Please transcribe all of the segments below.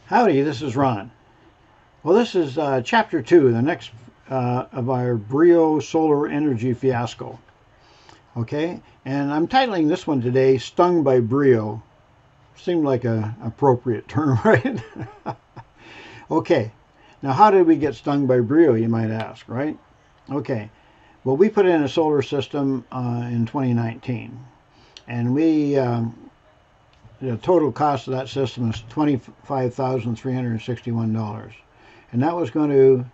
Howdy, this is Ron. Well, this is chapter 2, the next of our Brio Solar energy fiasco. Okay, and I'm titling this one today, Stung by Brio. Seemed like an appropriate term, right? Okay, now how did we get stung by Brio, you might ask, right? Okay, well, we put in a solar system in 2019, and the total cost of that system is $25,361. And that was going to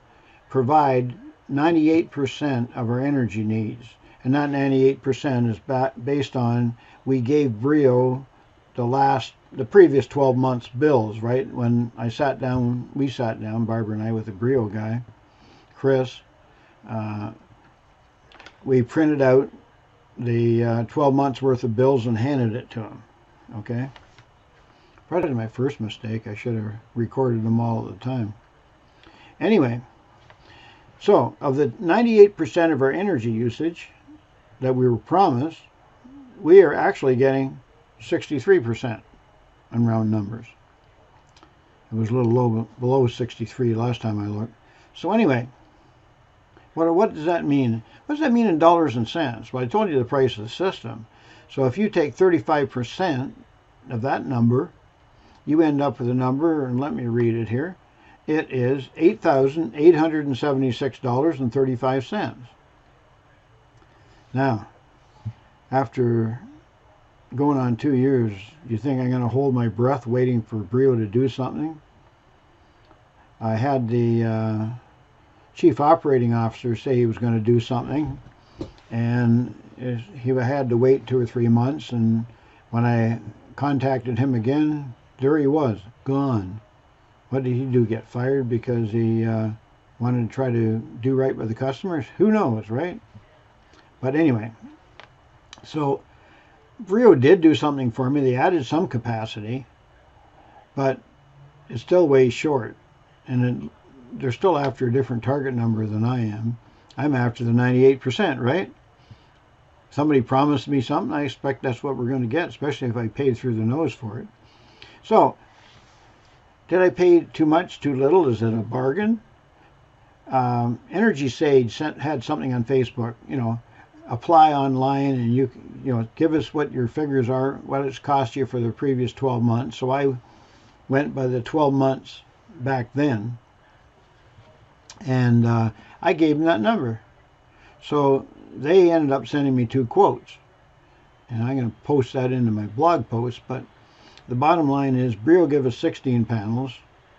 provide 98% of our energy needs. And that 98% is based on we gave Brio the previous 12 months bills, right? When we sat down, Barbara and I, with the Brio guy, Chris, we printed out the 12 months worth of bills and handed it to him. Okay, probably my first mistake. I should have recorded them all at the time. Anyway, so of the 98% of our energy usage that we were promised, we are actually getting 63% in round numbers. It was a little low, below 63 last time I looked. So anyway, what does that mean? What does that mean in dollars and cents? Well, I told you the price of the system. So if you take 35% of that number, you end up with a number, and let me read it here. It is $8,876.35. Now, after going on 2 years, you think I'm going to hold my breath waiting for Brio to do something? I had the chief operating officer say he was going to do something, and he had to wait 2 or 3 months, and when I contacted him again, there he was, gone. What did he do, get fired because he wanted to try to do right by the customers? Who knows, right? But anyway, so Brio did do something for me. They added some capacity, but it's still way short, and they're still after a different target number than I am. I'm after the 98%, right? Somebody promised me something. I expect that's what we're going to get, especially if I paid through the nose for it. So, did I pay too much, too little? Is it a bargain? Energy Sage had something on Facebook. Apply online, and give us what your figures are, what it's cost you for the previous 12 months. So I went by the 12 months back then, and I gave them that number. So they ended up sending me 2 quotes, and I'm going to post that into my blog post. But the bottom line is Brio gave us 16 panels,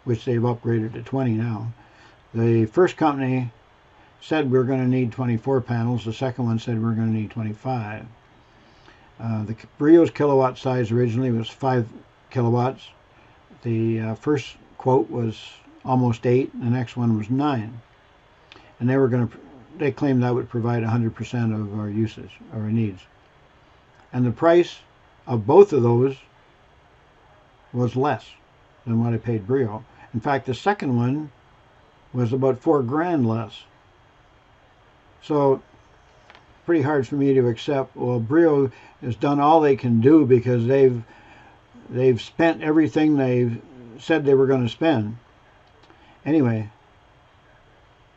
which they've upgraded to 20 now. The first company said we were going to need 24 panels. The second one said we were going to need 25. The Brio's kilowatt size originally was 5 kilowatts. The first quote was almost 8, and the next one was 9. And they claimed that would provide 100% of our usage, our needs. And the price of both of those was less than what I paid Brio. In fact, the second one was about $4,000 less. So, pretty hard for me to accept. Well, Brio has done all they can do because they've spent everything they've said they were going to spend. Anyway,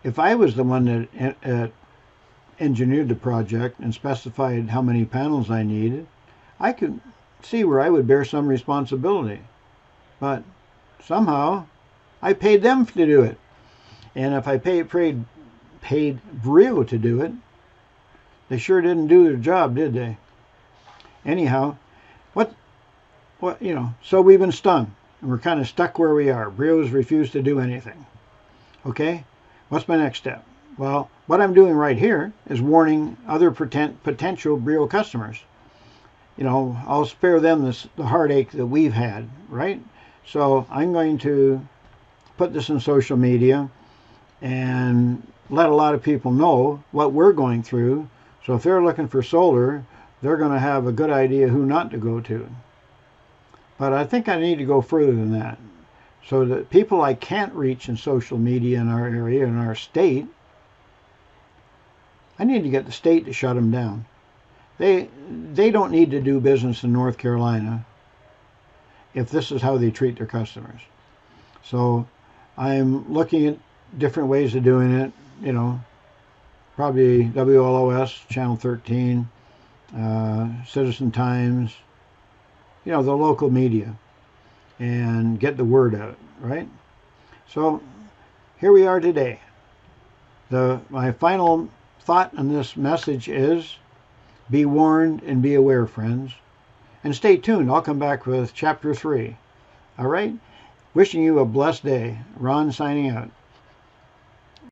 if I was the one that engineered the project and specified how many panels I needed, I could see where I would bear some responsibility. But somehow I paid them to do it. And if I paid Brio to do it, they sure didn't do their job, did they? Anyhow, so we've been stung, and we're kind of stuck where we are. Brio's refused to do anything. Okay, what's my next step? Well, what I'm doing right here is warning other potential Brio customers. I'll spare them the heartache that we've had, right? So I'm going to put this in social media and let a lot of people know what we're going through. So if they're looking for solar, they're going to have a good idea who not to go to. But I think I need to go further than that. So that people I can't reach in social media in our area, in our state, I need to get the state to shut them down. They don't need to do business in North Carolina if this is how they treat their customers. So I'm looking at different ways of doing it, probably WLOS, Channel 13, Citizen Times, the local media, and get the word out, right? So here we are today. My final thought on this message is be warned and be aware, friends. And stay tuned. I'll come back with Chapter 3. All right? Wishing you a blessed day. Ron signing out.